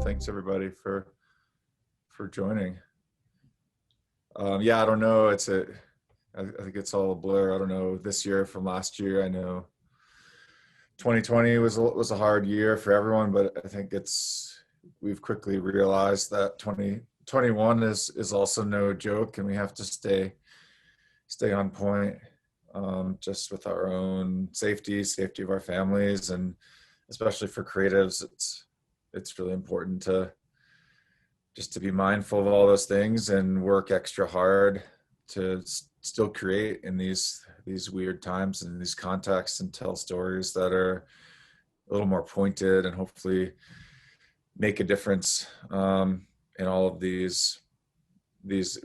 Thanks everybody for joining. Yeah, I don't know. I think it's all a blur. I don't know this year from last year. I know 2020 was a hard year for everyone, but I think we've quickly realized that 2021 is also no joke, and we have to stay on point, just with our own safety of our families, and especially for creatives, it's really important to be mindful of all those things and work extra hard to still create in these weird times and these contexts, and tell stories that are a little more pointed and hopefully make a difference, in all of these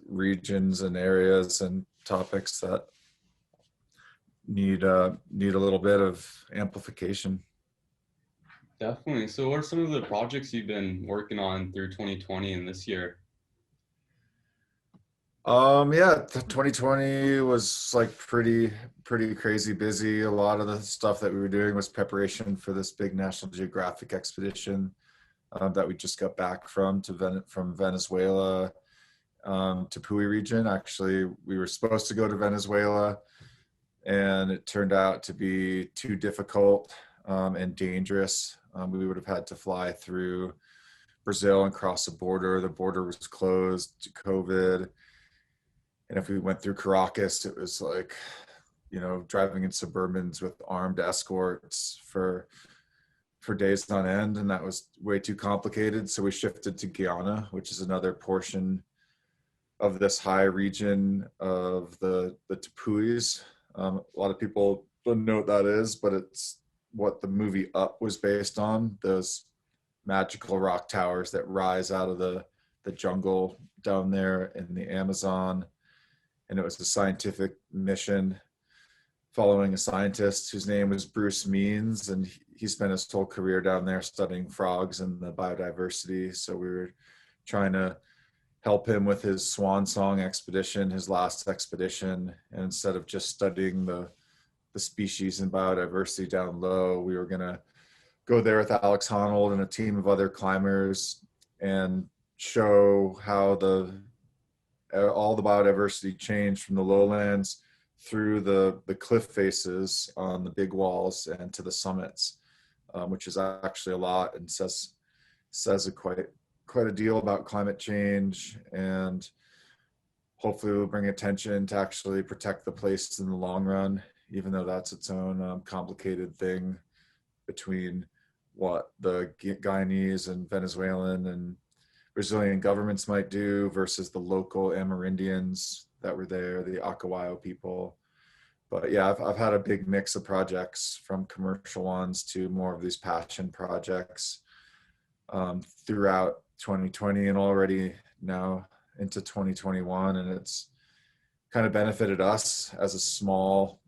regions and areas and topics that need a little bit of amplification. Definitely. So what are some of the projects you've been working on through 2020 and this year? Yeah, 2020 was like pretty crazy busy. A lot of the stuff that we were doing was preparation for this big National Geographic expedition, that we just got back from Venezuela, to Pui region. Actually, we were supposed to go to Venezuela, and it turned out to be too difficult, and dangerous. We would have had to fly through Brazil and cross the border. The border was closed to COVID. And if we went through Caracas, it was like, driving in Suburbans with armed escorts for days on end, and that was way too complicated. So we shifted to Guyana, which is another portion of this high region of the Tepuis. A lot of people don't know what that is, but it's what the movie Up was based on. Those magical rock towers that rise out of the jungle down there in the Amazon. And it was a scientific mission following a scientist whose name was Bruce Means, and he spent his whole career down there studying frogs and the biodiversity. So we were trying to help him with his swan song expedition, his last expedition. And instead of just studying the species and biodiversity down low, we were going to go there with Alex Honnold and a team of other climbers and show how all the biodiversity changed from the lowlands through the cliff faces on the big walls and to the summits, which is actually a lot, and says quite a deal about climate change. And hopefully we'll bring attention to actually protect the place in the long run, even though that's its own complicated thing between what the Guyanese and Venezuelan and Brazilian governments might do versus the local Amerindians that were there, the Akawayo people. But yeah, I've had a big mix of projects, from commercial ones to more of these passion projects, throughout 2020 and already now into 2021. And it's kind of benefited us as a small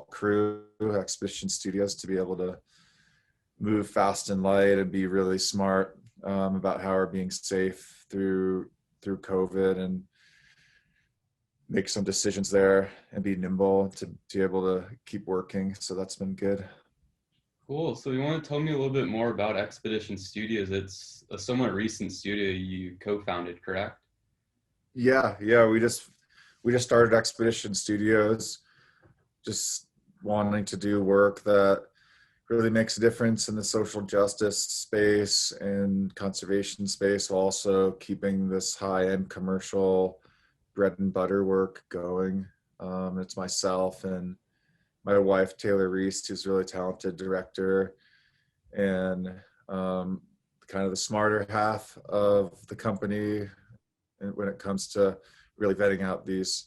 crew, Expedition Studios, to be able to move fast and light and be really smart, about how we're being safe through COVID, and make some decisions there and be nimble to be able to keep working. So that's been good. Cool. So you want to tell me a little bit more about Expedition Studios? It's a somewhat recent studio you co-founded, correct? Yeah. We just started Expedition Studios, just wanting to do work that really makes a difference in the social justice space and conservation space, while also keeping this high-end commercial bread and butter work going. It's myself and my wife, Taylor Reese, who's a really talented director, and kind of the smarter half of the company when it comes to really vetting out these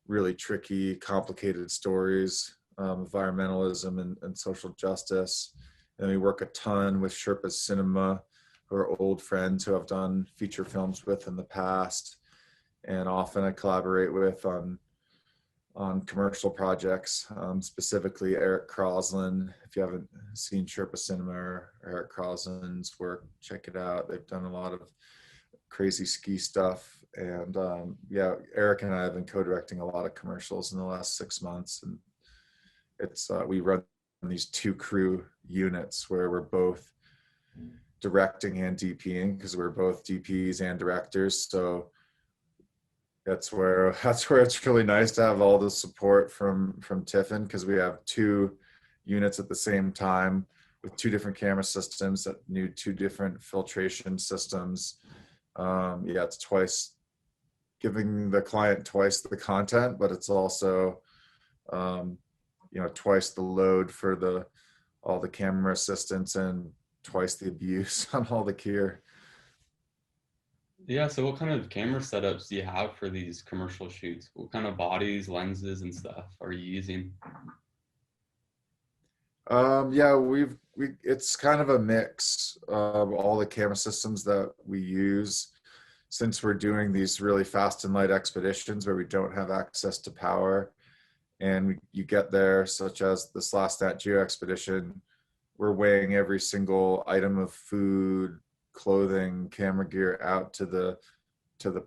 really tricky, complicated stories, environmentalism and social justice. And we work a ton with Sherpa Cinema, who are old friends who I've done feature films with in the past, and often I collaborate with on commercial projects, specifically Eric Crosland. If you haven't seen Sherpa Cinema or Eric Crosland's work, check it out. They've done a lot of crazy ski stuff. And yeah, Eric and I have been co-directing a lot of commercials in the last 6 months. And it's we run these two crew units where we're both directing and DPing, because we're both DPs and directors. So that's where it's really nice to have all the support from Tiffen, because we have two units at the same time with two different camera systems that need two different filtration systems. Yeah, it's twice, giving the client twice the content, but it's also twice the load for all the camera assistants and twice the abuse on all the gear. Yeah, so what kind of camera setups do you have for these commercial shoots? What kind of bodies, lenses, and stuff are you using? Yeah, it's kind of a mix of all the camera systems that we use, since we're doing these really fast and light expeditions where we don't have access to power. And you get there, such as this last Nat Geo expedition, we're weighing every single item of food, clothing, camera gear out to the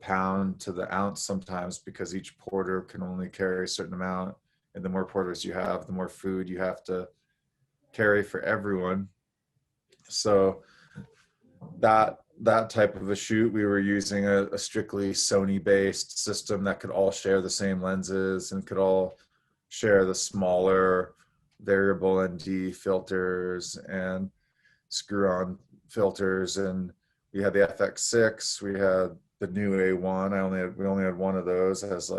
pound, to the ounce sometimes, because each porter can only carry a certain amount. And the more porters you have, the more food you have to carry for everyone. So that type of a shoot, we were using a strictly Sony based system that could all share the same lenses and could all share the smaller variable ND filters and screw on filters. And we had the FX6, we had the new A1. We only had one of those as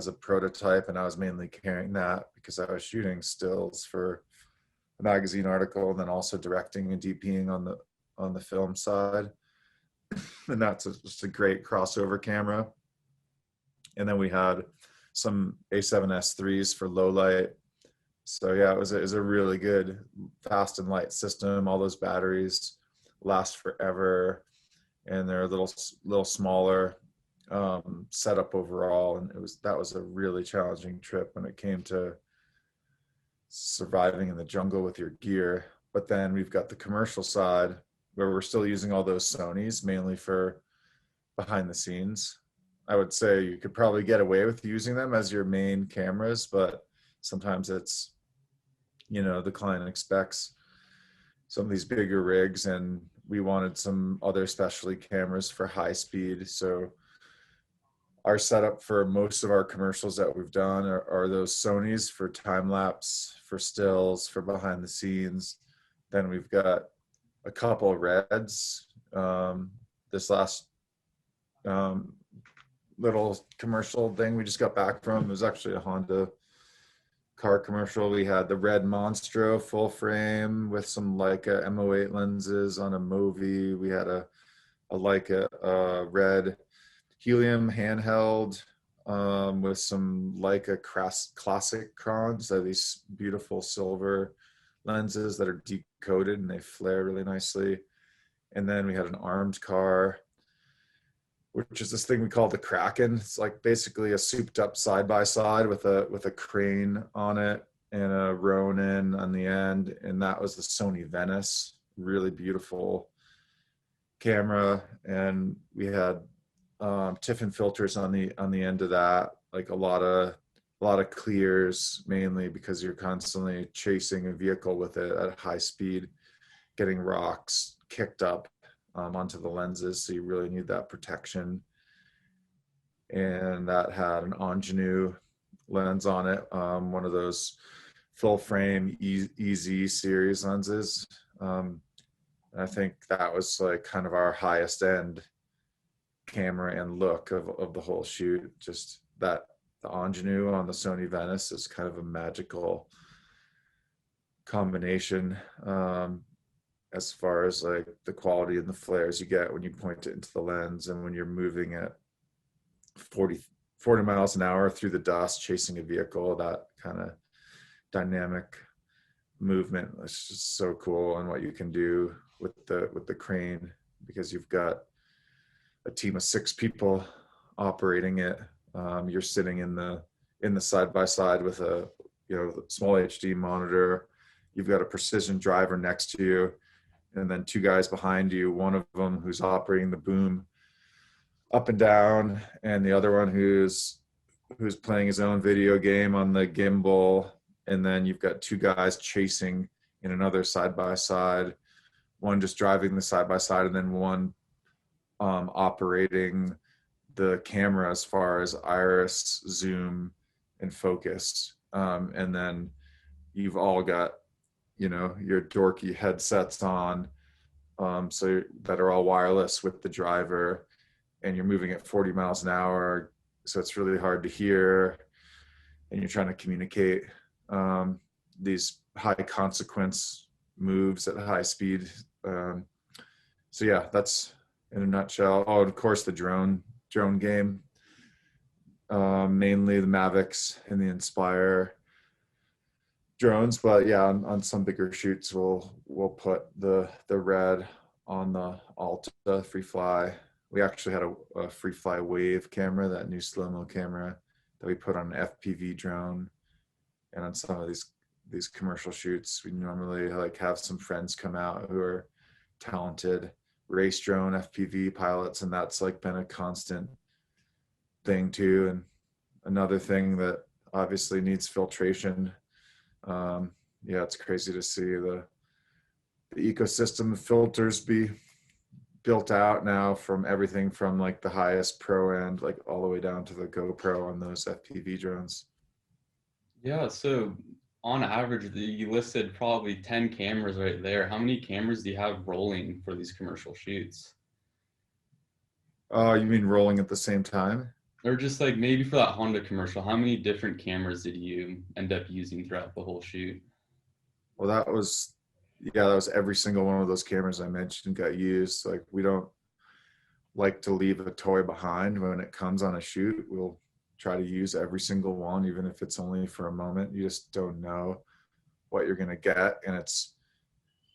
a prototype, and I was mainly carrying that because I was shooting stills for a magazine article and then also directing and DPing on the film side. And that's just a great crossover camera. And then we had some A7S3s for low light. So yeah, it was a really good fast and light system. All those batteries last forever, and they're a little smaller setup overall. And that was a really challenging trip when it came to surviving in the jungle with your gear. But then we've got the commercial side where we're still using all those Sonys mainly for behind the scenes. I would say you could probably get away with using them as your main cameras, but sometimes it's, the client expects some of these bigger rigs, and we wanted some other specialty cameras for high speed. So our setup for most of our commercials that we've done are those Sonys for time lapse, for stills, for behind the scenes. Then we've got a couple of Reds. This last little commercial thing we just got back from, it was actually a Honda car commercial. We had the Red Monstro full frame with some Leica M08 lenses on a Movi. We had a Leica Red Helium handheld with some Leica classic crons. So these beautiful silver lenses that are decoded and they flare really nicely. And then we had an armed car, which is this thing we call the Kraken. It's like basically a souped up side by side with a crane on it and a Ronin on the end. And that was the Sony Venice, really beautiful camera. And we had Tiffen filters on the end of that, like a lot of clears, mainly because you're constantly chasing a vehicle with it at high speed, getting rocks kicked up onto the lenses, so you really need that protection. And that had an ingenue lens on it, one of those full frame EZ series lenses. I think that was like kind of our highest end camera and look of the whole shoot. Just that the ingenue on the Sony Venice is kind of a magical combination as far as like the quality and the flares you get when you point it into the lens, and when you're moving at 40 miles an hour through the dust chasing a vehicle. That kind of dynamic movement is just so cool, and what you can do with the crane, because you've got a team of 6 people operating it. You're sitting in the side by side with a small HD monitor. You've got a precision driver next to you, and then 2 guys behind you, one of them who's operating the boom up and down, and the other one who's playing his own video game on the gimbal, and then you've got two guys chasing in another side by side, one just driving the side by side, and then one operating the camera as far as iris, zoom, and focus. And then you've all got, you know, your dorky headsets on, so that are all wireless with the driver, and you're moving at 40 miles an hour, so it's really hard to hear, and you're trying to communicate these high consequence moves at high speed. So yeah, that's in a nutshell. Oh, and of course the drone game, mainly the Mavics and the Inspire drones, but yeah, on some bigger shoots we'll put the Red on the Alta free fly. We actually had a free fly wave camera, that new slow-mo camera that we put on an FPV drone. And on some of these commercial shoots, we normally like have some friends come out who are talented race drone FPV pilots, and that's like been a constant thing too. And another thing that obviously needs filtration. Yeah, it's crazy to see the ecosystem of filters be built out now, from everything from like the highest pro end, like all the way down to the GoPro on those FPV drones. Yeah, so on average, you listed probably 10 cameras right there. How many cameras do you have rolling for these commercial shoots? You mean rolling at the same time? Or just like maybe for that Honda commercial, how many different cameras did you end up using throughout the whole shoot? Well, that was, yeah, that was every single one of those cameras I mentioned got used. Like, we don't like to leave a toy behind when it comes on a shoot. We'll try to use every single one, even if it's only for a moment. You just don't know what you're going to get. And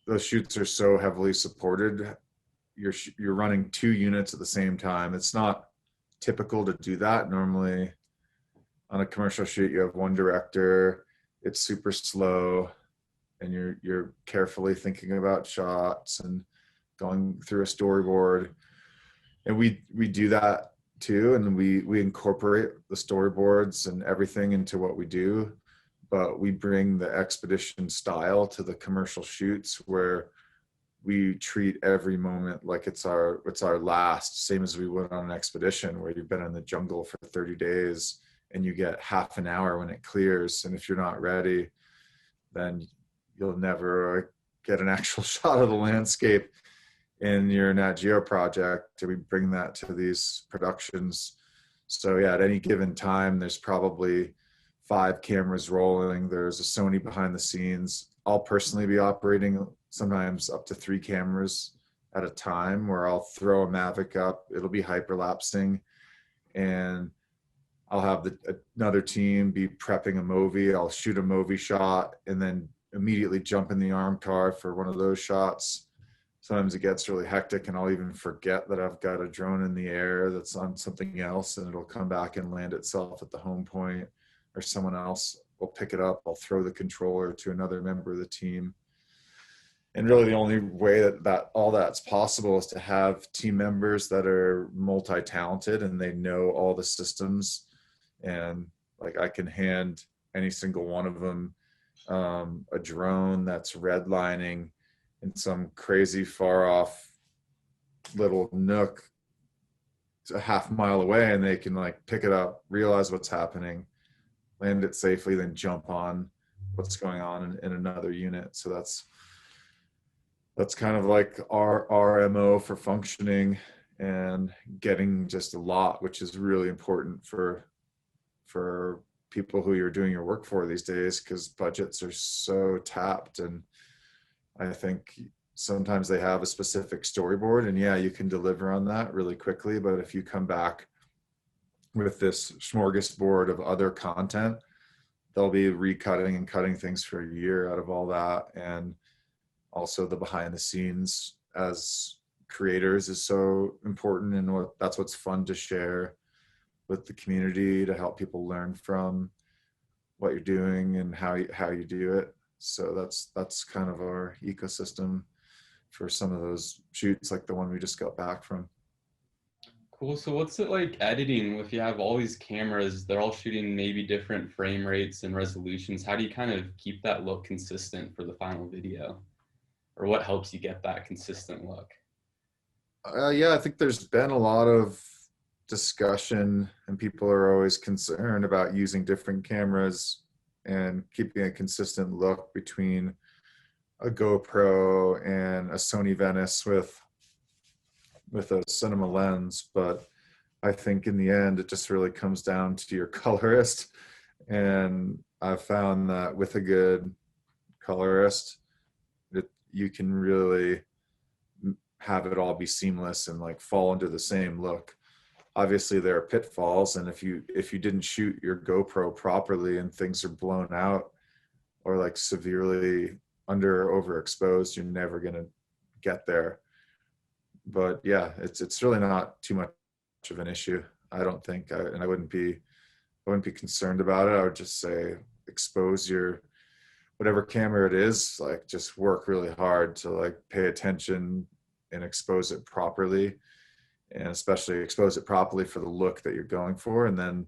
those shoots are so heavily supported. You're running two units at the same time. It's not typical to do that. Normally on a commercial shoot, you have one director, it's super slow, and you're carefully thinking about shots and going through a storyboard. And we do that too, and we incorporate the storyboards and everything into what we do, but we bring the expedition style to the commercial shoots, where we treat every moment like it's our last, same as we would on an expedition where you've been in the jungle for 30 days and you get half an hour when it clears, and if you're not ready, then you'll never get an actual shot of the landscape in your Nat Geo project. We bring that to these productions. So yeah, at any given time, there's probably 5 cameras rolling. There's a Sony behind the scenes. I'll personally be operating sometimes up to 3 cameras at a time, where I'll throw a Mavic up, it'll be hyperlapsing, and I'll have another team be prepping a movie. I'll shoot a movie shot and then immediately jump in the arm car for one of those shots. Sometimes it gets really hectic and I'll even forget that I've got a drone in the air that's on something else, and it'll come back and land itself at the home point, or someone else will pick it up. I'll throw the controller to another member of the team. And really the only way that all that's possible is to have team members that are multi-talented and they know all the systems. And like, I can hand any single one of them a drone that's redlining in some crazy far off little nook a half mile away, and they can like pick it up, realize what's happening, land it safely, then jump on what's going on in another unit. So that's kind of like our MO for functioning and getting just a lot, which is really important for people who you're doing your work for these days, because budgets are so tapped. And I think sometimes they have a specific storyboard, and yeah, you can deliver on that really quickly, but if you come back with this smorgasbord of other content, they'll be recutting and cutting things for a year out of all that. And also the behind the scenes as creators is so important, and that's what's fun to share with the community, to help people learn from what you're doing and how you do it. So that's kind of our ecosystem for some of those shoots, like the one we just got back from. Cool. So what's it like editing if you have all these cameras, they're all shooting maybe different frame rates and resolutions? How do you kind of keep that look consistent for the final video? Or what helps you get that consistent look? Yeah, I think there's been a lot of discussion, and people are always concerned about using different cameras and keeping a consistent look between a GoPro and a Sony Venice with a cinema lens. But I think in the end, it just really comes down to your colorist. And I've found that with a good colorist, you can really have it all be seamless and like fall into the same look. Obviously there are pitfalls, and if you didn't shoot your GoPro properly and things are blown out or like severely under or overexposed, you're never going to get there. But yeah, it's really not too much of an issue, I don't think. And I wouldn't be concerned about it. I would just say expose your whatever camera it is, like just work really hard to like pay attention and expose it properly, and especially expose it properly for the look that you're going for, and then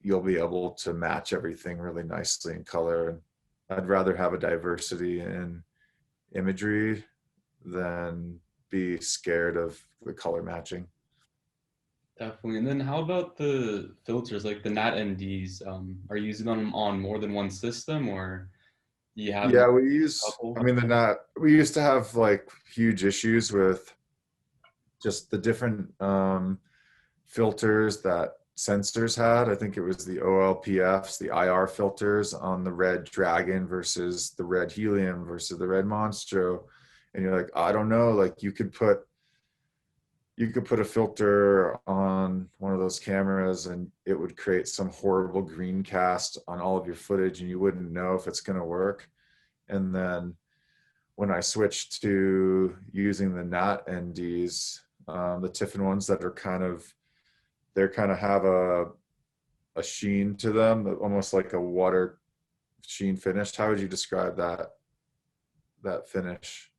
you'll be able to match everything really nicely in color. And I'd rather have a diversity in imagery than be scared of the color matching. Definitely. And then how about the filters, like the NAT NDs? Are you using them on more than one system, or do you have Yeah, maybe we a use, I couple? mean, we used to have like huge issues with just the different filters that sensors had. I think it was the OLPFs, the IR filters on the Red Dragon versus the Red Helium versus the Red Monstro. And you're like, I don't know, like you could put a filter on one of those cameras and it would create some horrible green cast on all of your footage and you wouldn't know if it's going to work. And then when I switched to using the NAT NDs, the Tiffen ones that are they kind of have a sheen to them, almost like a water sheen finish. How would you describe that finish,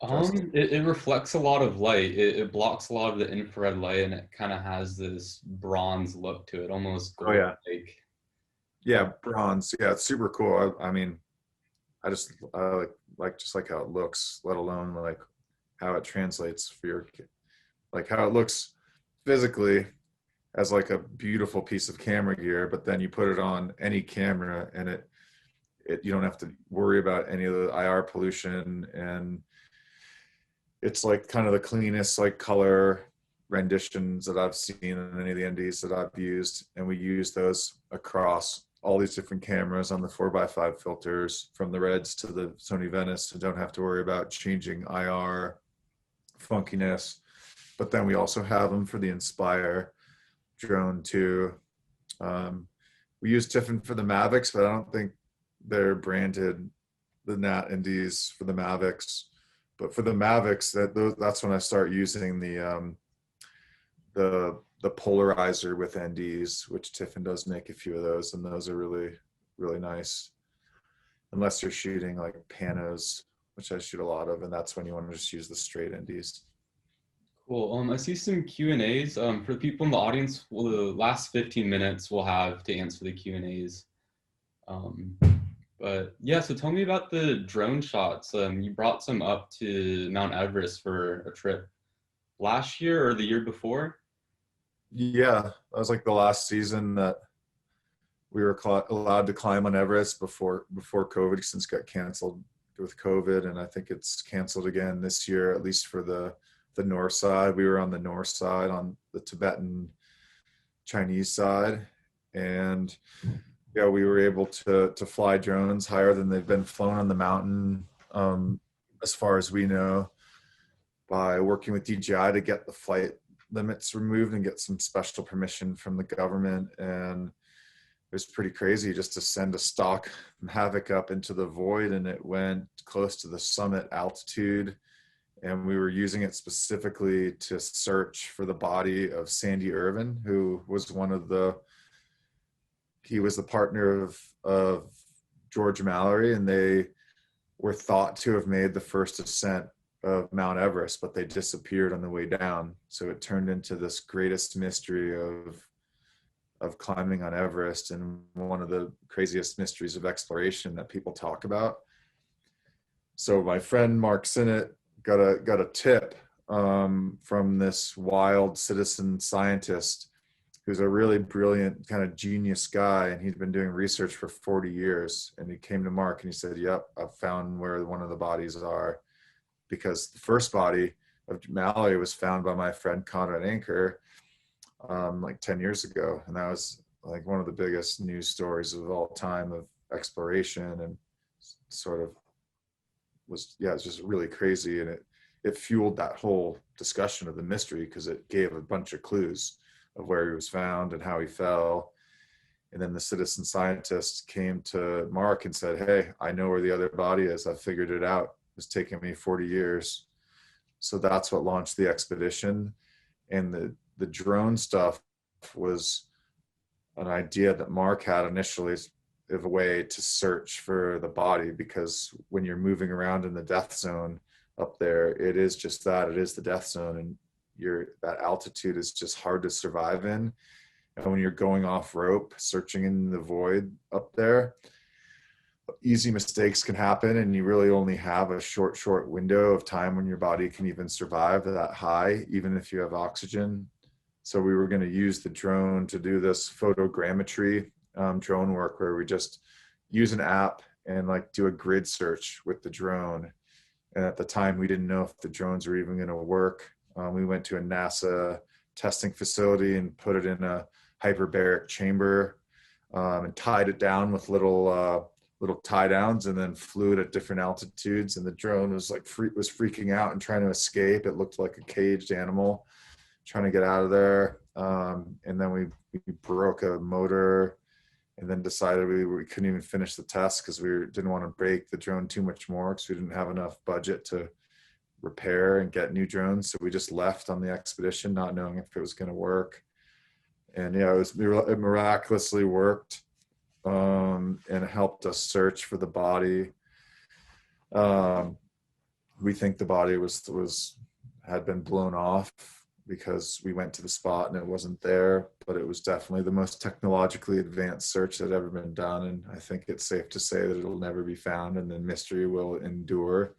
Justin? It reflects a lot of light. It blocks a lot of the infrared light, and it kind of has this bronze look to it, almost Oh gold yeah, like. yeah, bronze. Yeah, it's super cool. I mean, I like just like how it looks, let alone like how it translates for your like how it looks physically as like a beautiful piece of camera gear, but then you put it on any camera and it you don't have to worry about any of the IR pollution, and it's like kind of the cleanest like color renditions that I've seen in any of the NDs that I've used. And we use those across all these different cameras on the 4x5 filters from the Reds to the Sony Venice, so don't have to worry about changing IR funkiness. But then we also have them for the Inspire drone too. We use Tiffen for the Mavics, but I don't think they're branded the Nat NDs for the Mavics. But for the Mavics, that's when I start using the polarizer with NDs, which Tiffen does make a few of those, and those are really nice. Unless you're shooting like panos, which I shoot a lot of, and that's when you want to just use the straight NDs. Cool. I see some Q and A's. For the people in the audience, well, the last 15 minutes we'll have to answer the Q and A's. Um, but yeah, so tell me about the drone shots. You brought some up to Mount Everest for a trip last year or the year before. Yeah, that was like the last season that we were allowed to climb on Everest before COVID, since it got canceled with COVID, and I think it's canceled again this year, at least for the north side. We were on the north side, on the Tibetan Chinese side, and yeah, we were able to fly drones higher than they've been flown on the mountain, as far as we know, by working with DJI to get the flight limits removed and get some special permission from the government. And it was pretty crazy just to send a stock Mavic up into the void, and it went close to the summit altitude. And we were using it specifically to search for the body of Sandy Irvin, who was he was the partner of George Mallory, and they were thought to have made the first ascent of Mount Everest, but they disappeared on the way down. So it turned into this greatest mystery of climbing on Everest, and one of the craziest mysteries of exploration that people talk about. So my friend Mark Sinnott got a tip from this wild citizen scientist who's a really brilliant kind of genius guy, and he'd been doing research for 40 years. And he came to Mark and he said, "Yep, I've found where one of the bodies are," because the first body of Mallory was found by my friend Conrad Anker like 10 years ago, and that was like one of the biggest news stories of all time of exploration, and sort of was, yeah, it's just really crazy. And it fueled that whole discussion of the mystery, because it gave a bunch of clues of where he was found and how he fell. And then the citizen scientist came to Mark and said, "Hey, I know where the other body is. I figured it out. It's taken me 40 years. So that's what launched the expedition. And the drone stuff was an idea that Mark had initially of a way to search for the body, because when you're moving around in the death zone up there, it is just that, it is the death zone, and that altitude is just hard to survive in. And when you're going off rope, searching in the void up there, easy mistakes can happen, and you really only have a short window of time when your body can even survive that high, even if you have oxygen. So we were going to use the drone to do this photogrammetry drone work, where we just use an app and like do a grid search with the drone. And at the time, we didn't know if the drones were even going to work. We went to a NASA testing facility and put it in a hyperbaric chamber, and tied it down with little tie downs, and then flew it at different altitudes. And the drone was like was freaking out and trying to escape. It looked like a caged animal trying to get out of there. And then we broke a motor, and then decided we couldn't even finish the test because we didn't want to break the drone too much more, because we didn't have enough budget to repair and get new drones. So we just left on the expedition, not knowing if it was going to work. And yeah, it miraculously worked, and it helped us search for the body. We think the body had been blown off, because we went to the spot and it wasn't there, but it was definitely the most technologically advanced search that had ever been done. And I think it's safe to say that it'll never be found, and the mystery will endure.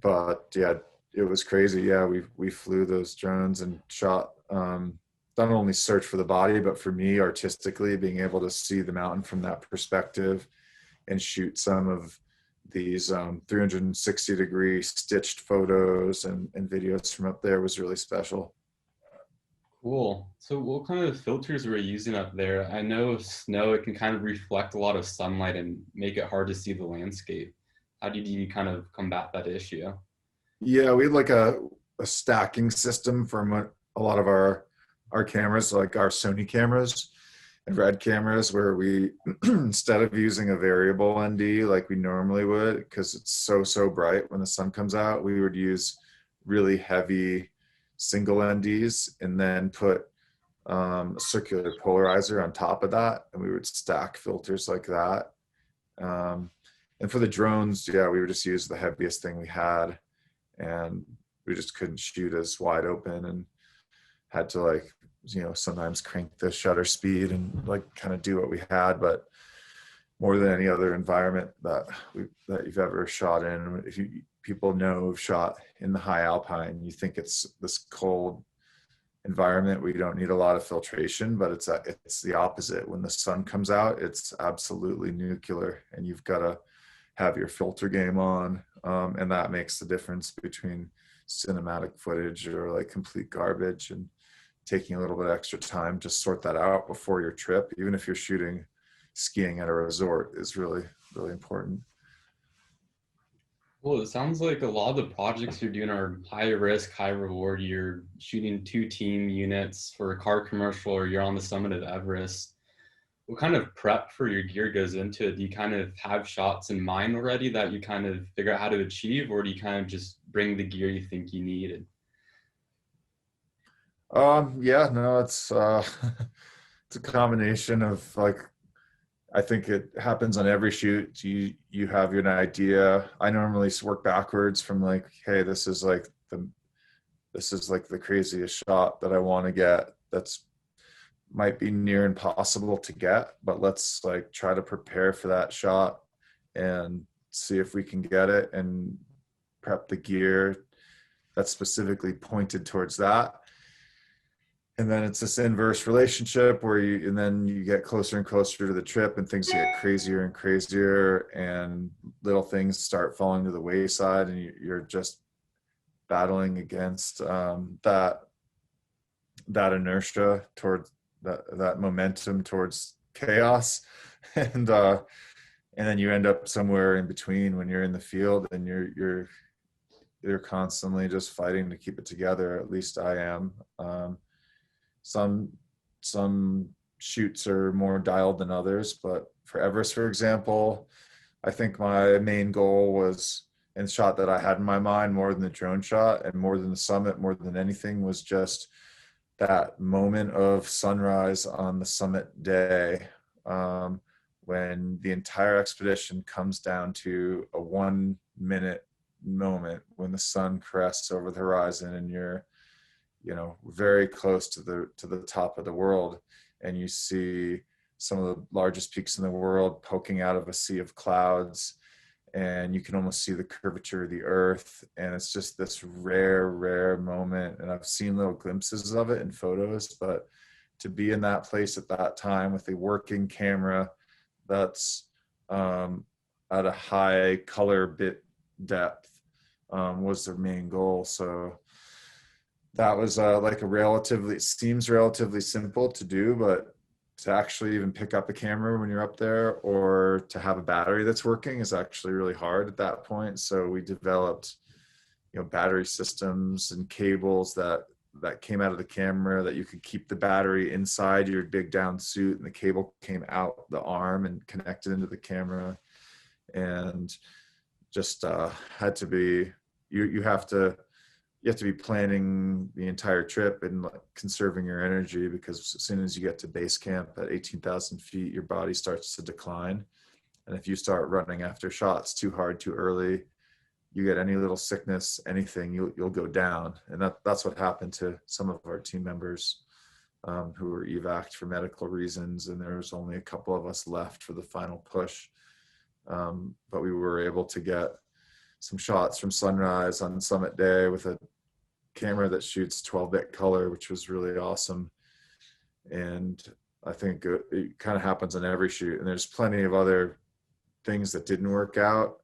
But yeah, it was crazy. Yeah, we flew those drones and shot, not only search for the body, but for me artistically, being able to see the mountain from that perspective and shoot some of these 360-degree stitched photos and videos from up there was really special. Cool. So what kind of filters were you using up there? I know snow, it can kind of reflect a lot of sunlight and make it hard to see the landscape. How did you kind of combat that issue? Yeah, we had like a stacking system from a lot of our cameras, like our Sony cameras and Red cameras, where we, instead of using a variable ND like we normally would, because it's so bright when the sun comes out, we would use really heavy single NDs, and then put a circular polarizer on top of that, and we would stack filters like that. And for the drones, yeah, we would just use the heaviest thing we had, and we just couldn't shoot as wide open, and had to, like, sometimes crank the shutter speed and like kind of do what we had. But more than any other environment that you've ever shot in, if people know have shot in the high alpine, you think it's this cold environment where you don't need a lot of filtration, but it's the opposite. When the sun comes out, it's absolutely nuclear, and you've got to have your filter game on, and that makes the difference between cinematic footage or like complete garbage. And taking a little bit extra time to sort that out before your trip, even if you're shooting skiing at a resort, is really, really important. Well, it sounds like a lot of the projects you're doing are high risk, high reward. You're shooting 2 team units for a car commercial, or you're on the summit of Everest. What kind of prep for your gear goes into it? Do you kind of have shots in mind already that you kind of figure out how to achieve, or do you kind of just bring the gear you think you need? Yeah, no, it's it's a combination of like I think it happens on every shoot. You have an idea. I normally work backwards from like, hey, this is like the craziest shot that I want to get. That's might be near impossible to get, but let's like try to prepare for that shot and see if we can get it and prep the gear that's specifically pointed towards that. And then it's this inverse relationship where and then you get closer and closer to the trip and things get crazier and crazier and little things start falling to the wayside and you're just battling against that inertia towards that momentum towards chaos. and then you end up somewhere in between when you're in the field and you're constantly just fighting to keep it together. At least I am. Some shoots are more dialed than others, but for Everest, for example, I think my main goal was, and shot that I had in my mind more than the drone shot and more than the summit, more than anything, was just that moment of sunrise on the summit day, when the entire expedition comes down to a 1 minute moment when the sun crests over the horizon and you're, you know, very close to the top of the world, and you see some of the largest peaks in the world poking out of a sea of clouds, and you can almost see the curvature of the earth, and it's just this rare moment. And I've seen little glimpses of it in photos, but to be in that place at that time with a working camera that's at a high color bit depth was their main goal. So that was like it seems relatively simple to do, but to actually even pick up a camera when you're up there or to have a battery that's working is actually really hard at that point. So we developed, you know, battery systems and cables that came out of the camera that you could keep the battery inside your big down suit, and the cable came out the arm and connected into the camera. And just had to be, you have to be planning the entire trip and like conserving your energy, because as soon as you get to base camp at 18,000 feet, your body starts to decline. And if you start running after shots too hard, too early, you get any little sickness, anything, you'll go down. And that's what happened to some of our team members who were evac'd for medical reasons. And there was only a couple of us left for the final push. But we were able to get some shots from sunrise on summit day with a camera that shoots 12-bit color, which was really awesome. And I think it kind of happens on every shoot. And there's plenty of other things that didn't work out.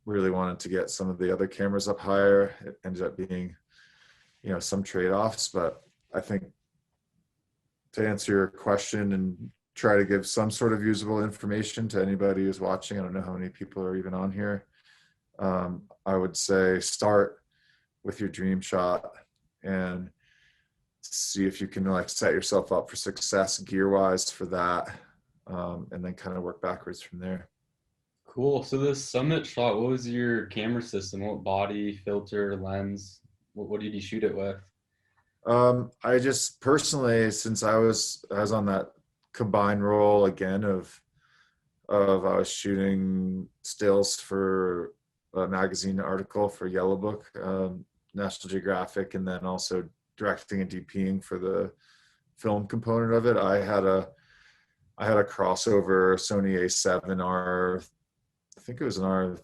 Really wanted to get some of the other cameras up higher. It ended up being, you know, some trade-offs, but I think to answer your question and try to give some sort of usable information to anybody who's watching, I don't know how many people are even on here. I would say start with your dream shot and see if you can like set yourself up for success gear wise for that, and then kind of work backwards from there. Cool. So the summit shot, what was your camera system? What body, filter, lens? What did you shoot it with? I just personally, since I was on that combined roll again of I was shooting stills for a magazine article for Yellow Book, National Geographic, and then also directing and DPing for the film component of it. I had a crossover Sony A7R, I think it was an R3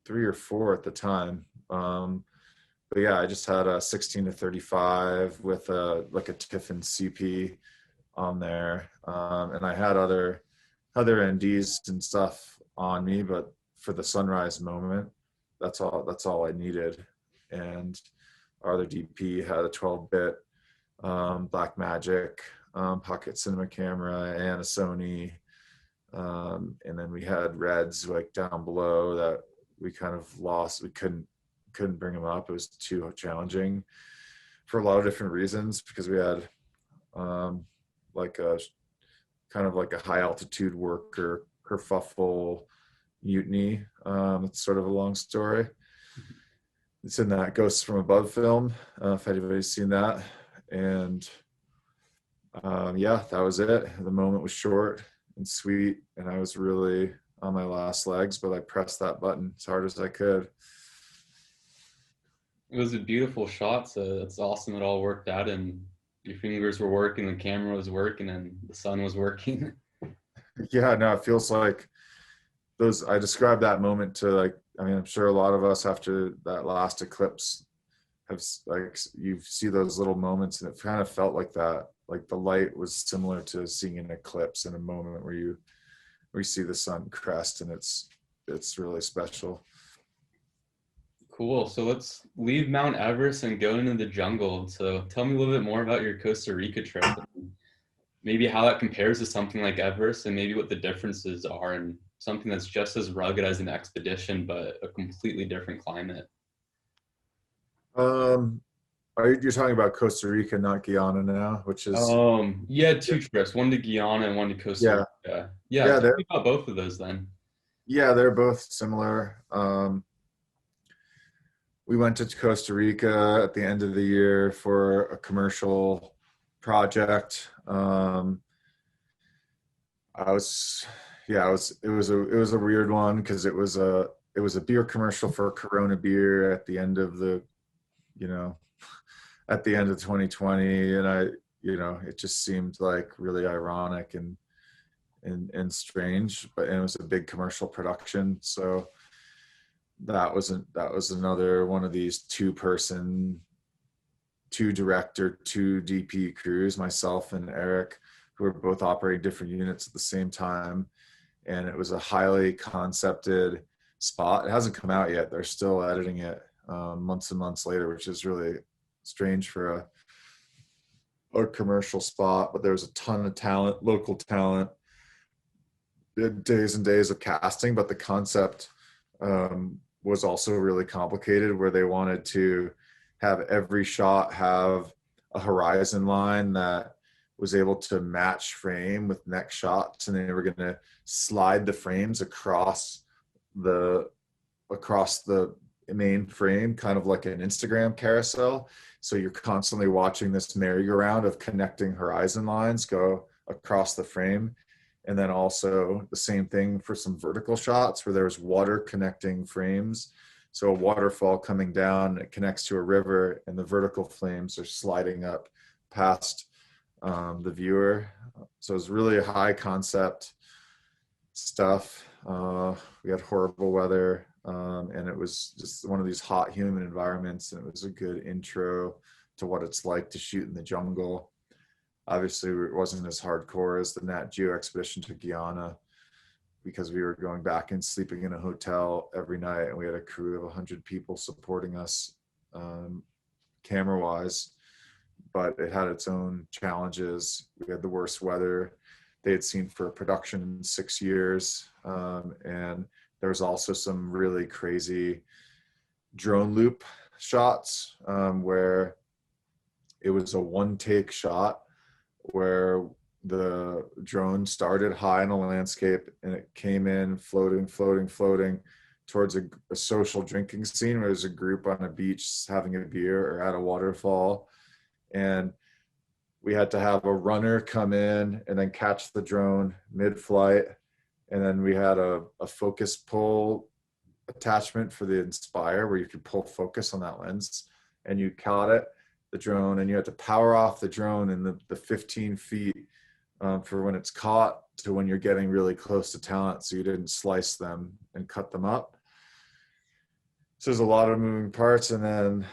or 4 at the time. But yeah, I just had a 16-35 with like a Tiffen CP on there, and I had other NDs and stuff on me, but for the sunrise moment, that's all I needed. And our other DP had a 12-bit Blackmagic pocket cinema camera and a Sony, and then we had reds like down below that we kind of lost. We couldn't bring them up. It was too challenging for a lot of different reasons, because we had like a kind of like a high altitude worker kerfuffle mutiny. It's sort of a long story. It's in that Ghosts from Above film, if anybody's seen that. And Yeah, that was it. The moment was short and sweet, and I was really on my last legs, but I pressed that button as hard as I could. It was a beautiful shot, so it's awesome it all worked out and your fingers were working, the camera was working, and the sun was working. Yeah, no, it feels like those. I described that moment to, like, I mean, I'm sure a lot of us after that last eclipse have, like, you see those little moments, and it kind of felt like that. Like the light was similar to seeing an eclipse in a moment where you see the sun crest, and it's really special. Cool. So let's leave Mount Everest and go into the jungle. So tell me a little bit more about your Costa Rica trip, and maybe how that compares to something like Everest, and maybe what the differences are, and something that's just as rugged as an expedition, but a completely different climate. Um, you're talking about Costa Rica, not Guyana now, which is You had two trips, one to Guyana and one to Costa yeah, Rica. Yeah, yeah, tell me about both of those then. they're both similar. We went to Costa Rica at the end of the year for a commercial project. I was, yeah, it was a weird one because it was a beer commercial for Corona beer at the end of the, you know, at the end of 2020, and it just seemed like really ironic and strange, but and it was a big commercial production, so that was another one of these two director, two DP crews, myself and Eric, who were both operating different units at the same time. And it was a highly concepted spot. It hasn't come out yet. They're still editing it months and months later, which is really strange for a commercial spot. But there was a ton of talent, local talent, days and days of casting. But the concept was also really complicated, where they wanted to have every shot have a horizon line that was able to match frame with next shots, and they were going to slide the frames across the main frame, kind of like an Instagram carousel. So you're constantly watching this merry-go-round of connecting horizon lines go across the frame. And then also the same thing for some vertical shots where there's water connecting frames. So a waterfall coming down, it connects to a river, and the vertical flames are sliding up past the viewer. So it's really high concept stuff. We had horrible weather, and it was just one of these hot, humid environments, and it was a good intro to what it's like to shoot in the jungle. Obviously, it wasn't as hardcore as the Nat Geo expedition to Guyana, because we were going back and sleeping in a hotel every night, and we had a crew of 100 people supporting us, camera wise. But it had its own challenges. We had the worst weather they had seen for a production in 6 years, and there was also some really crazy drone loop shots, where it was a one take shot where the drone started high in a landscape, and it came in floating towards a social drinking scene where there's a group on a beach having a beer or at a waterfall. And we had to have a runner come in and then catch the drone mid-flight. And then we had a focus pull attachment for the Inspire, where you could pull focus on that lens, and you caught it, the drone, and you had to power off the drone in the 15 feet for when it's caught to when you're getting really close to talent, so you didn't slice them and cut them up. So there's a lot of moving parts, and then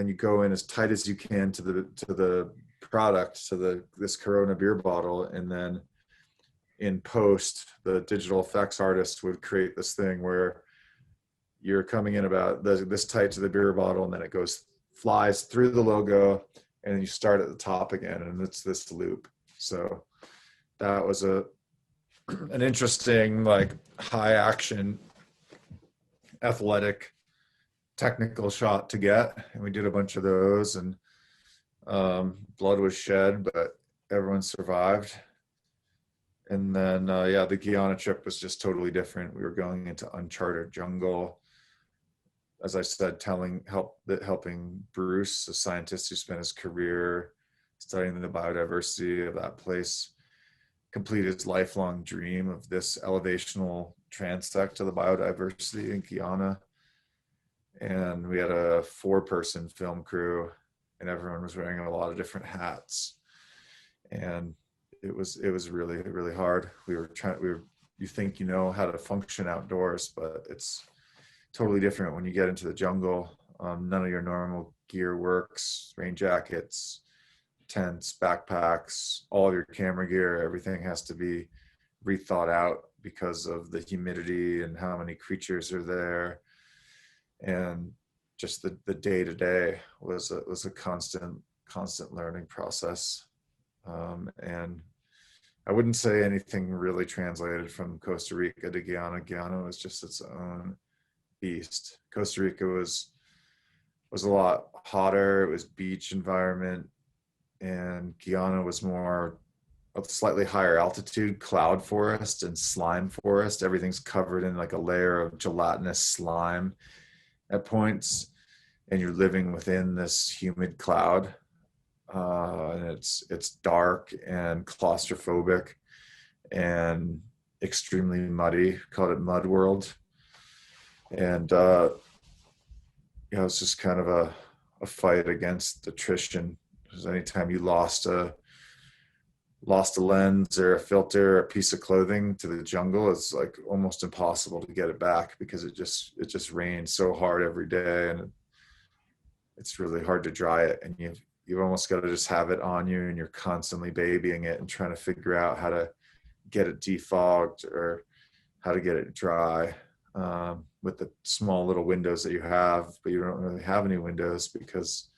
you go in as tight as you can to the product, to this Corona beer bottle, and then in post, the digital effects artist would create this thing where you're coming in about this tight to the beer bottle, and then it flies through the logo, and then you start at the top again, and it's this loop. So that was an interesting, like, high action, athletic, technical shot to get, and we did a bunch of those, and blood was shed, but everyone survived. And then the Guyana trip was just totally different. We were going into uncharted jungle, as I said, helping Bruce, a scientist who spent his career studying the biodiversity of that place, complete his lifelong dream of this elevational transect to the biodiversity in Guyana. And we had a 4-person film crew, and everyone was wearing a lot of different hats. And it was really, really hard. You think you know how to function outdoors, but it's totally different when you get into the jungle. None of your normal gear works. Rain jackets, tents, backpacks, all of your camera gear, everything has to be rethought out because of the humidity and how many creatures are there. And just the day to day was a constant learning process. And I wouldn't say anything really translated from Costa Rica to Guyana. Guyana was just its own beast. Costa Rica was a lot hotter. It was beach environment, and Guyana was more a slightly higher altitude, cloud forest and slime forest. Everything's covered in like a layer of gelatinous slime at points, and you're living within this humid cloud. And it's dark and claustrophobic and extremely muddy. Called it Mud World. And it's just kind of a fight against attrition. Because anytime you lost a lens or a filter or a piece of clothing to the jungle, it's like almost impossible to get it back, because it just rains so hard every day, and it's really hard to dry it. And you've almost got to just have it on you, and you're constantly babying it and trying to figure out how to get it defogged or how to get it dry, with the small little windows that you have. But you don't really have any windows because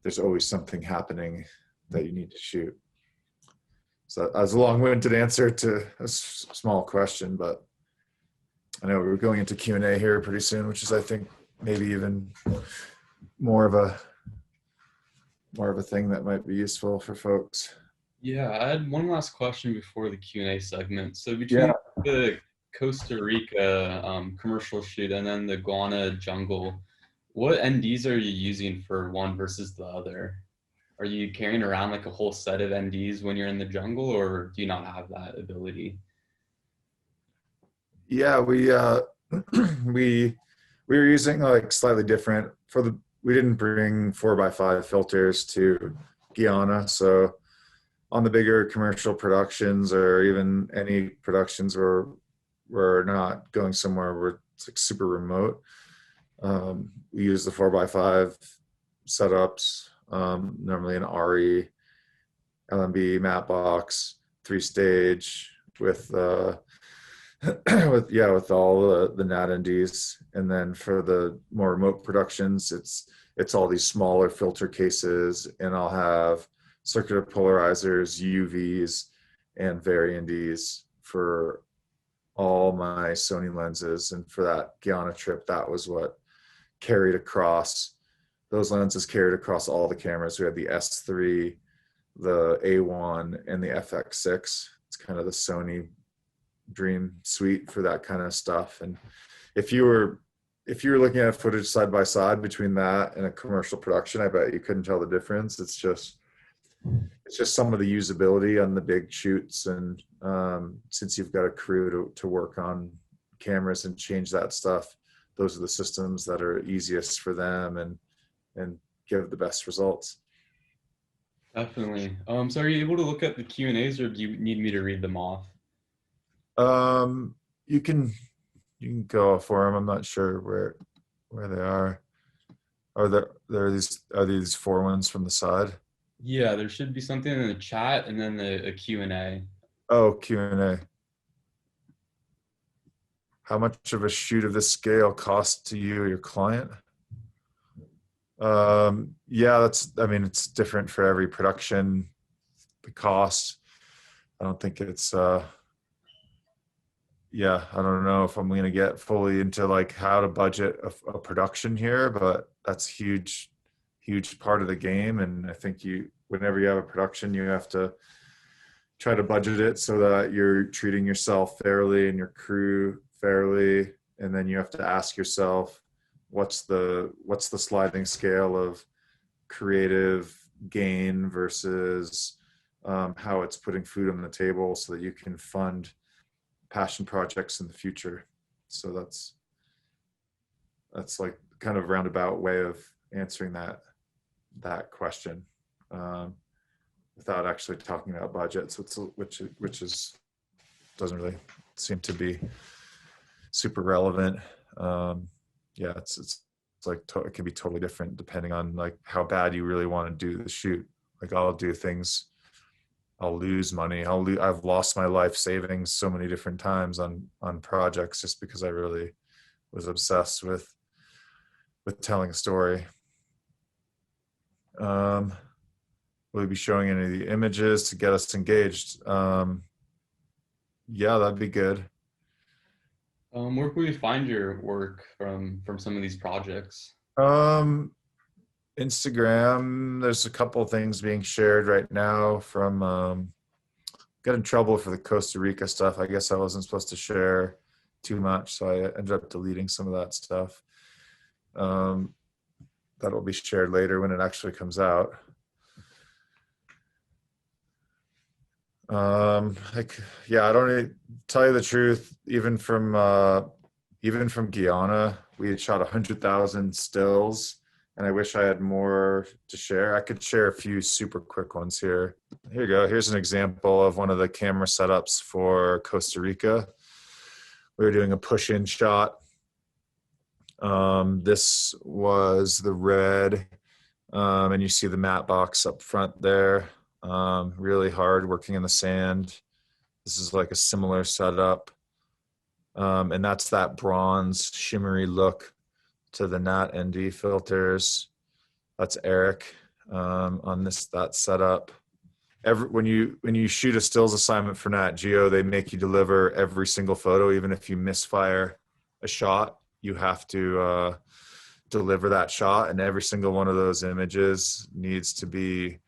there's always something happening that you need to shoot. So that was a long-winded answer to a small question, but I know we're going into Q&A here pretty soon, which is, I think, maybe even more of a thing that might be useful for folks. Yeah, I had one last question before the Q&A segment. So between the Costa Rica commercial shoot and then the Guyana jungle, what NDs are you using for one versus the other? Are you carrying around like a whole set of NDs when you're in the jungle, or do you not have that ability? Yeah, we we were using like slightly different we didn't bring 4x5 filters to Guyana. So on the bigger commercial productions, or even any productions where we're not going somewhere where it's like super remote, we use the 4x5 setups, normally an RE, LMB, matte box, 3-stage with with all the NAT NDs. And then for the more remote productions, it's all these smaller filter cases, and I'll have circular polarizers, UVs, and vari-NDs for all my Sony lenses. And for that Guyana trip, that was what carried across. Those lenses carried across all the cameras. We had the S3, the A1, and the FX6. It's kind of the Sony dream suite for that kind of stuff. And if you were looking at footage side by side between that and a commercial production, I bet you couldn't tell the difference. It's just some of the usability on the big shoots, and since you've got a crew to work on cameras and change that stuff, those are the systems that are easiest for them and give the best results. Definitely. So are you able to look at the Q&As, or do you need me to read them off? You can go for them. I'm not sure where they are. Are these 4 ones from the side? Yeah, there should be something in the chat and then a Q&A. Oh, Q&A. How much of a shoot of this scale costs to you or your client? Yeah, it's different for every production, the cost. I don't think it's, I don't know if I'm going to get fully into like how to budget a production here, but that's huge part of the game. And I think whenever you have a production, you have to try to budget it so that you're treating yourself fairly and your crew fairly. And then you have to ask yourself, what's the sliding scale of creative gain versus how it's putting food on the table so that you can fund passion projects in the future. So that's like kind of roundabout way of answering that question, without actually talking about budgets, which is doesn't really seem to be super relevant. Yeah, it's like it can be totally different depending on like how bad you really want to do the shoot. Like I'll do things, I'll lose money. I've lost my life savings so many different times on projects just because I really was obsessed with telling a story. Will we be showing any of the images to get us engaged? Yeah, that'd be good. Where can we find your work from some of these projects? Instagram, there's a couple of things being shared right now from got in trouble for the Costa Rica stuff. I guess I wasn't supposed to share too much, so I ended up deleting some of that stuff. That'll be shared later when it actually comes out. Like, yeah, I don't really, tell you the truth, even from Guyana, we had shot 100,000 stills, and I wish I had more to share. I could share a few super quick ones here. Here you go. Here's an example of one of the camera setups for Costa Rica. We were doing a push-in shot. This was the red, and you see the matte box up front there. Really hard working in the sand. This is like a similar setup. And that's that bronze shimmery look to the Nat ND filters. That's Eric on that setup. When you shoot a stills assignment for Nat Geo, they make you deliver every single photo, even if you misfire a shot. You have to deliver that shot, and every single one of those images needs to be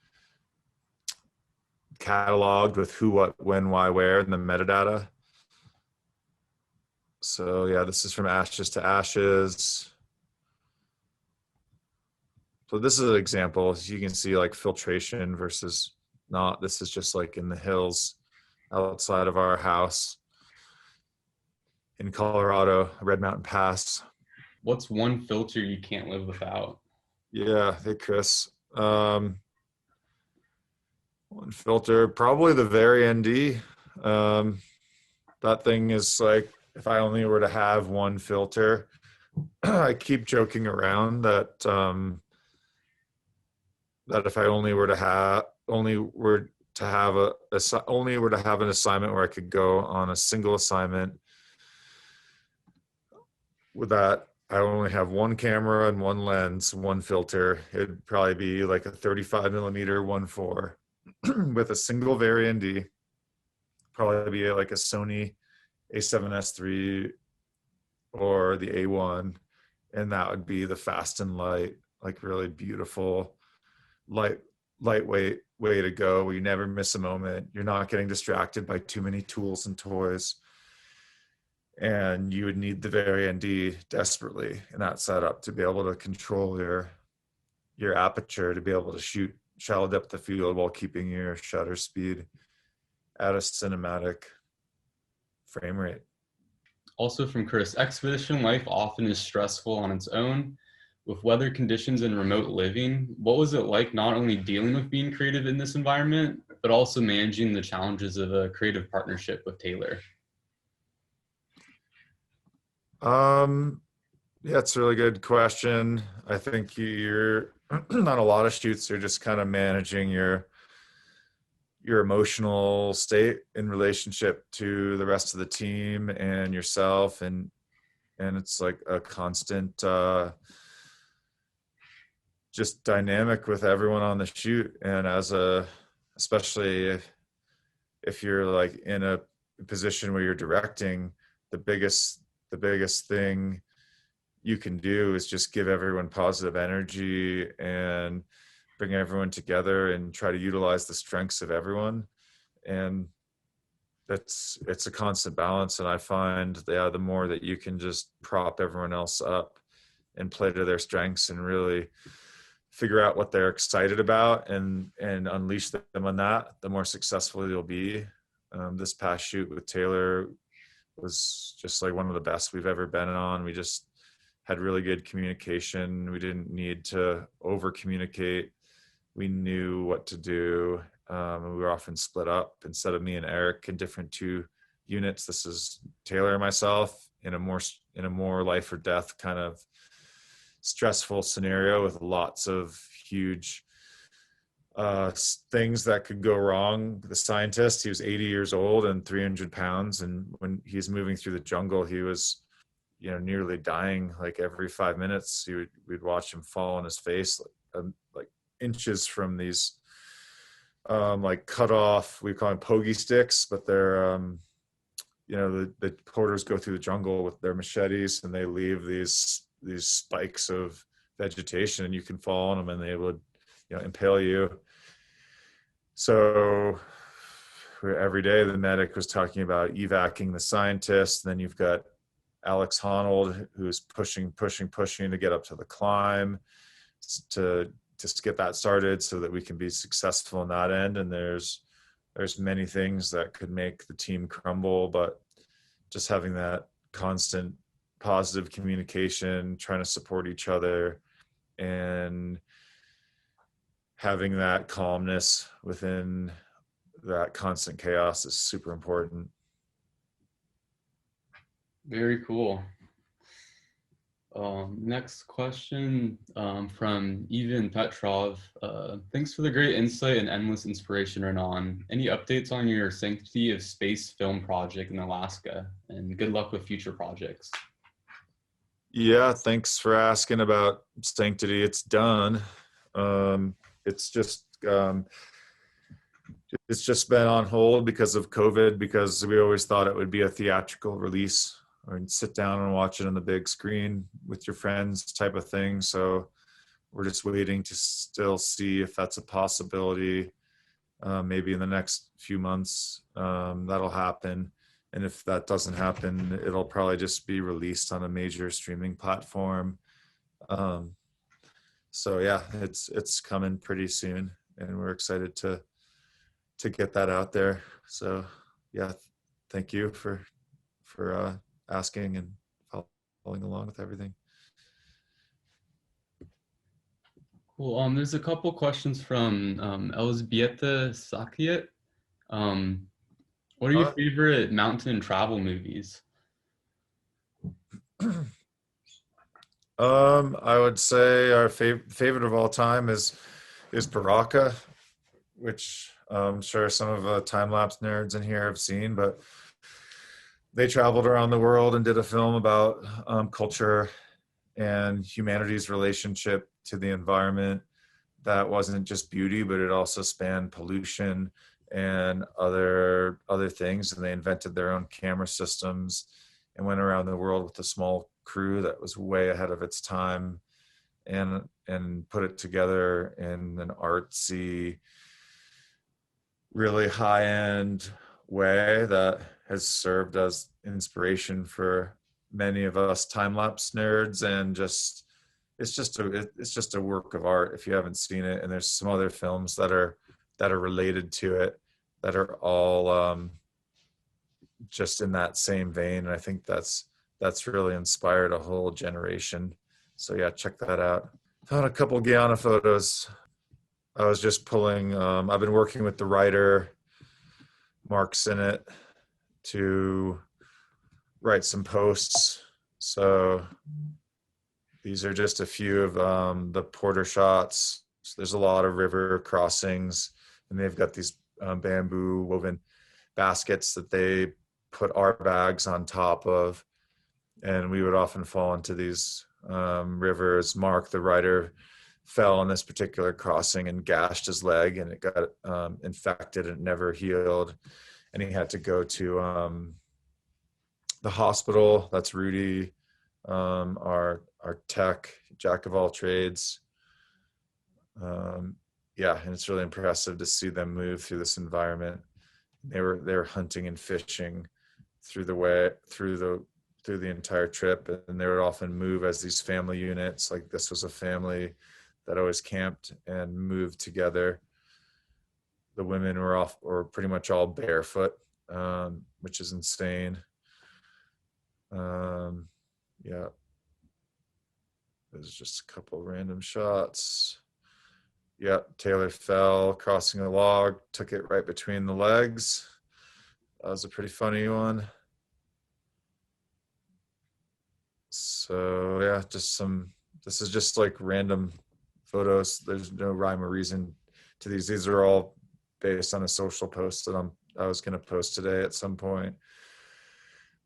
cataloged with who, what, when, why, where, and the metadata. So yeah, this is from ashes to ashes. So this is an example. As you can see, like filtration versus not. This is just like in the hills outside of our house in Colorado, Red Mountain Pass. What's one filter you can't live without? Yeah, hey Chris. One filter, probably the very ND. That thing is like, if I only were to have one filter, I keep joking around that that if I only were to have an assignment where I could go on a single assignment with that, I only have one camera and one lens, one filter. It'd probably be like a 35 millimeter 1.4 with a single vari ND. Probably be like a Sony A7S III or the A1, and that would be the fast and light, like really beautiful, lightweight way to go, where you never miss a moment. You're not getting distracted by too many tools and toys. And you would need the vari ND desperately in that setup to be able to control your aperture, to be able to shoot shallow depth of field while keeping your shutter speed at a cinematic frame rate. Also from Chris, expedition life often is stressful on its own. With weather conditions and remote living, what was it like not only dealing with being creative in this environment, but also managing the challenges of a creative partnership with Taylor? Yeah, it's a really good question. I think you're not a lot of shoots are just kind of managing your emotional state in relationship to the rest of the team and yourself, and it's like a constant just dynamic with everyone on the shoot. And especially if you're like in a position where you're directing, the biggest thing you can do is just give everyone positive energy and bring everyone together and try to utilize the strengths of everyone. And it's a constant balance. And I find the more that you can just prop everyone else up and play to their strengths and really figure out what they're excited about and unleash them on that, the more successful you'll be. This past shoot with Taylor was just like one of the best we've ever been on. We just had really good communication. We didn't need to over communicate. We knew what to do. And we were often split up. Instead of me and Eric in different two units, this is Taylor and myself in a more life or death kind of stressful scenario with lots of huge things that could go wrong. The scientist, he was 80 years old and 300 pounds, and when he's moving through the jungle, he was, you know, nearly dying. Like every 5 minutes, we'd watch him fall on his face, like inches from these like cut off, we call them pogey sticks, but they're you know, the porters go through the jungle with their machetes, and they leave these spikes of vegetation, and you can fall on them and they would, you know, impale you. So every day the medic was talking about evacing the scientist. And then you've got Alex Honnold, who's pushing to get up to the climb to just get that started so that we can be successful in that end. And there's many things that could make the team crumble, but just having that constant positive communication, trying to support each other, and having that calmness within that constant chaos is super important. Very cool. Next question from Ivan Petrov. Thanks for the great insight and endless inspiration, Renan. Any updates on your Sanctity of Space film project in Alaska? And good luck with future projects. Yeah, thanks for asking about Sanctity. It's done. It's just been on hold because of COVID, because we always thought it would be a theatrical release or sit down and watch it on the big screen with your friends type of thing. So we're just waiting to still see if that's a possibility. Maybe in the next few months that'll happen. And if that doesn't happen, it'll probably just be released on a major streaming platform. So yeah, it's coming pretty soon, and we're excited to get that out there. So yeah, thank you for asking and following along with everything. Cool. There's a couple questions from Elzbieta Sakiet. What are your favorite mountain travel movies? I would say our favorite of all time is Baraka, which I'm sure some of the time-lapse nerds in here have seen, but they traveled around the world and did a film about culture and humanity's relationship to the environment. That wasn't just beauty, but it also spanned pollution and other things. And they invented their own camera systems and went around the world with a small crew that was way ahead of its time, and put it together in an artsy, really high-end way that has served as inspiration for many of us time-lapse nerds. And it's just a work of art if you haven't seen it. And there's some other films that are related to it that are all just in that same vein. And I think that's really inspired a whole generation. So yeah, check that out. Found a couple Guyana photos. I was just pulling, I've been working with the writer, Mark Sinnott, to write some posts. So these are just a few of the porter shots. So there's a lot of river crossings, and they've got these bamboo woven baskets that they put our bags on top of. And we would often fall into these rivers. Mark, the writer, fell on this particular crossing and gashed his leg, and it got infected and never healed. And he had to go to the hospital. That's Rudy, our tech, jack of all trades. Yeah, and it's really impressive to see them move through this environment. They were hunting and fishing through the entire trip, and they would often move as these family units. Like this was a family that always camped and moved together. The women were pretty much all barefoot, which is insane. Yeah, there's just a couple random shots. Yeah, Taylor fell crossing a log, took it right between the legs. That was a pretty funny one. So yeah, this is just like random photos. There's no rhyme or reason to these. These are all based on a social post that I was going to post today at some point,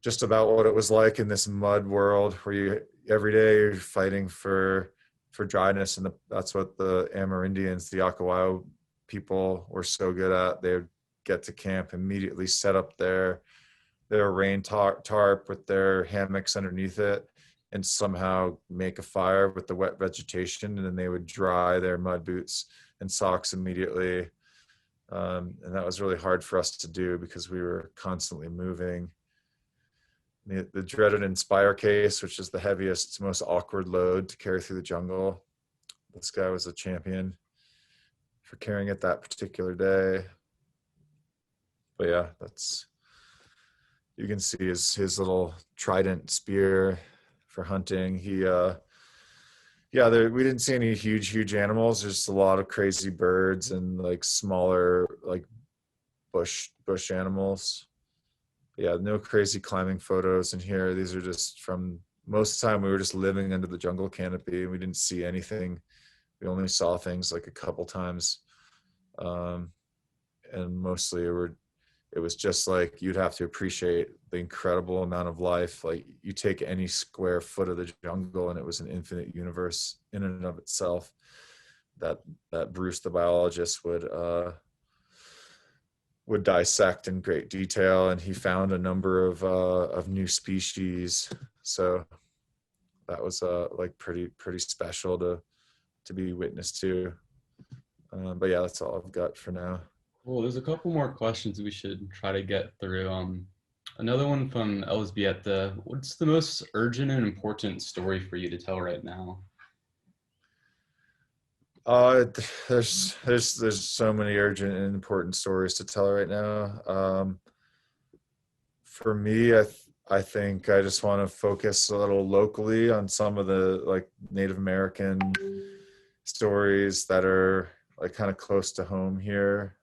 just about what it was like in this mud world where you every day you're fighting for dryness, and that's what the Amerindians, the Akawayo people, were so good at. They would get to camp, immediately set up their rain tarp with their hammocks underneath it, and somehow make a fire with the wet vegetation, and then they would dry their mud boots and socks immediately. And that was really hard for us to do because we were constantly moving. The dreaded Inspire case, which is the heaviest, most awkward load to carry through the jungle. This guy was a champion for carrying it that particular day. But yeah, you can see his little trident spear for hunting. We didn't see any huge animals. There's just a lot of crazy birds and like smaller like bush animals. Yeah, no crazy climbing photos in here. These are just from most of the time we were just living under the jungle canopy. We didn't see anything. We only saw things like a couple times. And mostly it was just like you'd have to appreciate the incredible amount of life. Like you take any square foot of the jungle and it was an infinite universe in and of itself that Bruce the biologist would dissect in great detail, and he found a number of new species. So that was like pretty special to be witness to. But yeah, that's all I've got for now. Well, there's a couple more questions we should try to get through. Another one from Elzbieta. What's the most urgent and important story for you to tell right now? There's so many urgent and important stories to tell right now. For me, I think I just want to focus a little locally on some of the like Native American stories that are like kind of close to home here,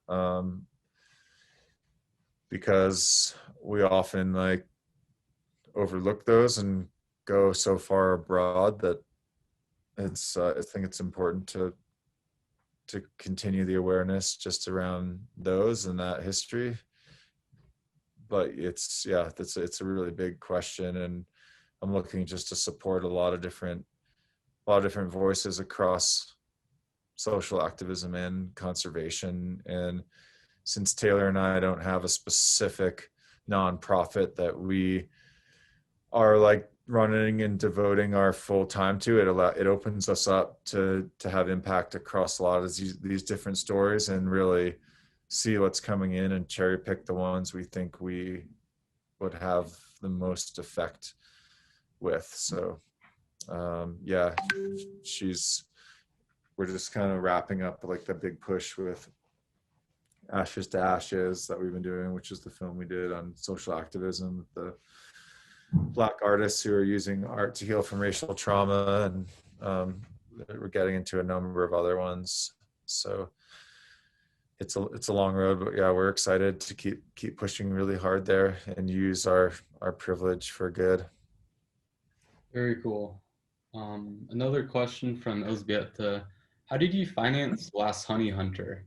because we often like overlook those and go so far abroad that I think it's important to continue the awareness just around those and that history. But it's a really big question, and I'm looking just to support a lot of different voices across social activism and conservation. And since Taylor and I don't have a specific nonprofit that we are like running and devoting our full time to, it opens us up to have impact across a lot of these different stories, and really see what's coming in and cherry pick the ones we think we would have the most effect with. So yeah, we're just kind of wrapping up like the big push with Ashes to Ashes that we've been doing, which is the film we did on social activism, the Black artists who are using art to heal from racial trauma, and we're getting into a number of other ones. So it's a long road, but yeah, we're excited to keep pushing really hard there and use our privilege for good. Very cool. Another question from Elzbieta. How did you finance Last Honey Hunter?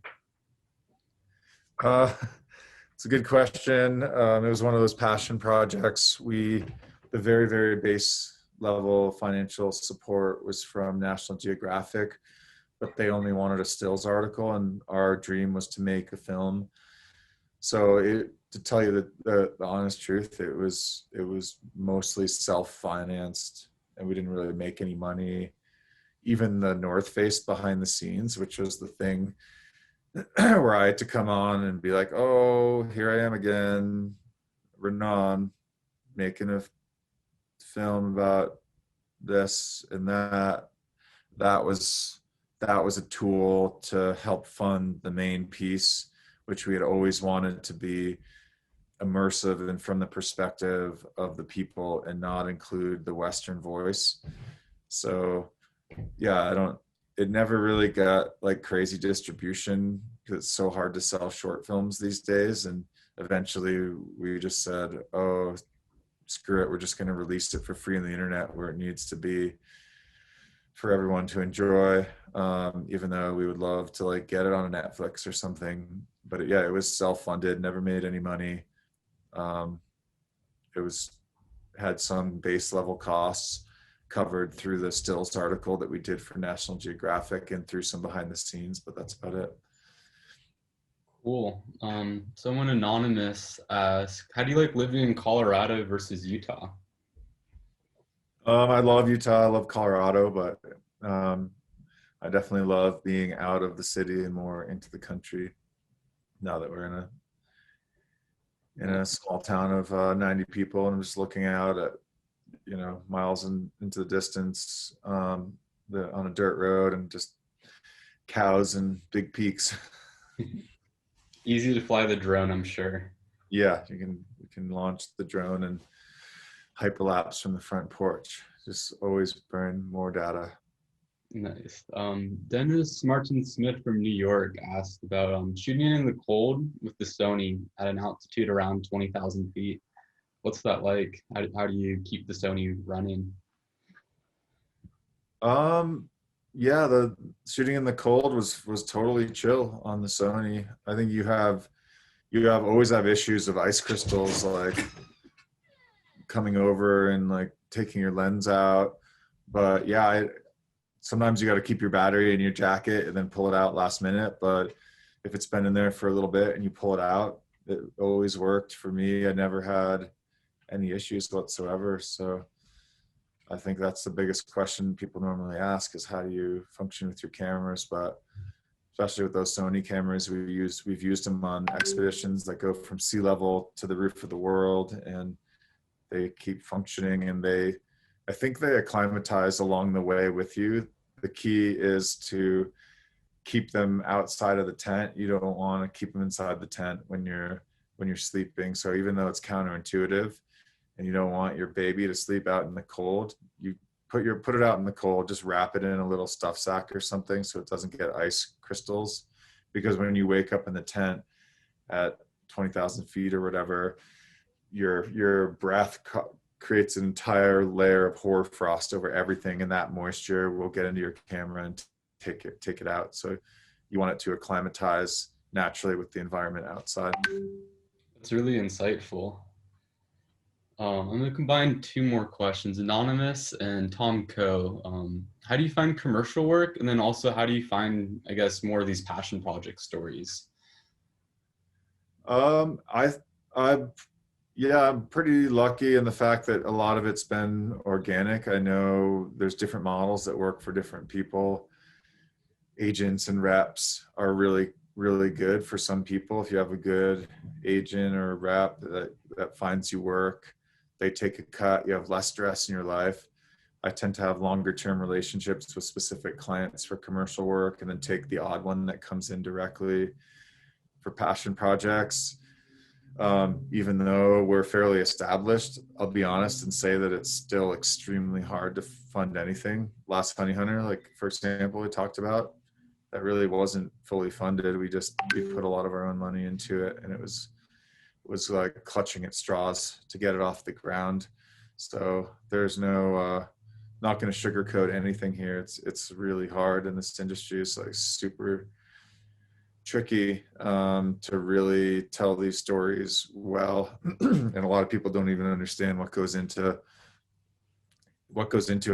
It's a good question. It was one of those passion projects. The very base level financial support was from National Geographic, but they only wanted a stills article, and our dream was to make a film. So to tell you the honest truth, it was mostly self-financed, and we didn't really make any money. Even the North Face behind the scenes, which was the thing where I had to come on and be like, oh, here I am again, Renan, making a film about this and that. That was that was a tool to help fund the main piece, which we had always wanted to be immersive and from the perspective of the people and not include the Western voice. So yeah, it never really got like crazy distribution because it's so hard to sell short films these days. And eventually we just said, oh, screw it. We're just going to release it for free on the internet where it needs to be for everyone to enjoy. Even though we would love to like get it on a Netflix or something, but yeah, it was self-funded, never made any money. It was had some base level costs covered through the stills article that we did for National Geographic and through some behind the scenes, but that's about it. Cool. Someone anonymous asked, how do you like living in Colorado versus Utah? I love Utah, I love Colorado, but I definitely love being out of the city and more into the country now that we're in a small town of 90 people, and I'm just looking out at, you know, miles into the distance on a dirt road and just cows and big peaks. Easy to fly the drone, I'm sure. Yeah, you can launch the drone and hyperlapse from the front porch. Just always burn more data. Nice. Dennis Martin Smith from New York asked about shooting in the cold with the Sony at an altitude around 20,000 feet. What's that like? How do you keep the Sony running? Yeah, the shooting in the cold was totally chill on the Sony. I think you always have issues of ice crystals like coming over and like taking your lens out. But yeah, sometimes you got to keep your battery in your jacket and then pull it out last minute. But if it's been in there for a little bit and you pull it out, it always worked for me. I never had any issues whatsoever. So I think that's the biggest question people normally ask is how do you function with your cameras? But especially with those Sony cameras we've used them on expeditions that go from sea level to the roof of the world, and they keep functioning, and I think they acclimatize along the way with you. The key is to keep them outside of the tent. You don't want to keep them inside the tent when you're sleeping. So even though it's counterintuitive and you don't want your baby to sleep out in the cold, you put it out in the cold, just wrap it in a little stuff sack or something so it doesn't get ice crystals. Because when you wake up in the tent at 20,000 feet or whatever, your breath creates an entire layer of hoarfrost over everything, and that moisture will get into your camera and take it out. So you want it to acclimatize naturally with the environment outside. That's really insightful. I'm going to combine two more questions, Anonymous and Tom Coe. How do you find commercial work? And then also, how do you find, I guess, more of these passion project stories? I'm pretty lucky in the fact that a lot of it's been organic. I know there's different models that work for different people. Agents and reps are really, really good for some people. If you have a good agent or a rep that finds you work, they take a cut, you have less stress in your life. I tend to have longer term relationships with specific clients for commercial work and then take the odd one that comes in directly for passion projects. Even though we're fairly established, I'll be honest and say that it's still extremely hard to fund anything. Last Honey Hunter, like for example, we talked about, that really wasn't fully funded. We put a lot of our own money into it, and it was like clutching at straws to get it off the ground. So there's no not going to sugarcoat anything here. It's really hard, and this industry is like super tricky to really tell these stories well. And a lot of people don't even understand what goes into it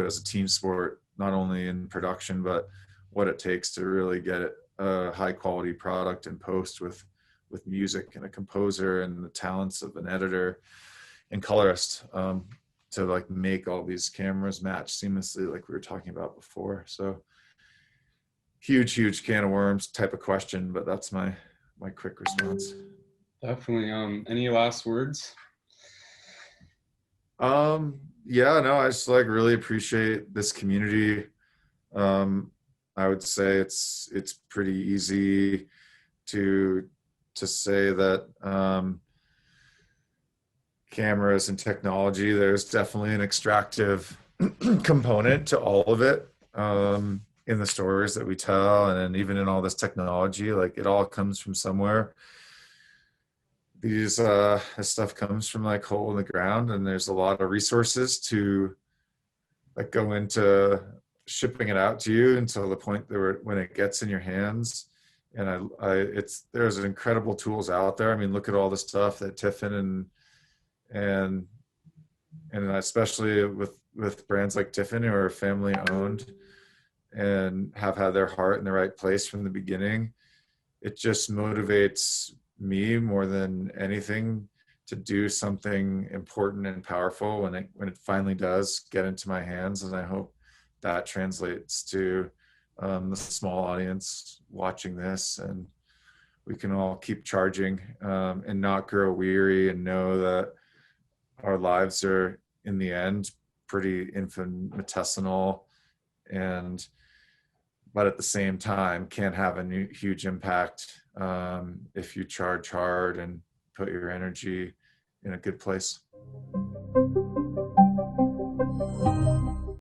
as a team sport, not only in production but what it takes to really get a high quality product in post with music and a composer and the talents of an editor and colorist to like make all these cameras match seamlessly like we were talking about before. So huge can of worms type of question, but that's my quick response. Definitely. Any last words? Yeah, no, I just like really appreciate this community. I would say it's pretty easy to say that cameras and technology, there's definitely an extractive component to all of it, in the stories that we tell, and then even in all this technology, like it all comes from somewhere. This stuff comes from like hole in the ground, and there's a lot of resources to like go into shipping it out to you until the point that when it gets in your hands. And there's incredible tools out there. I mean, look at all the stuff that Tiffen and especially with brands like Tiffen, who are family owned and have had their heart in the right place from the beginning. It just motivates me more than anything to do something important and powerful when it finally does get into my hands. And I hope that translates to the small audience watching this, and we can all keep charging, and not grow weary, and know that our lives are in the end pretty infinitesimal, and but at the same time can have a huge impact, if you charge hard and put your energy in a good place.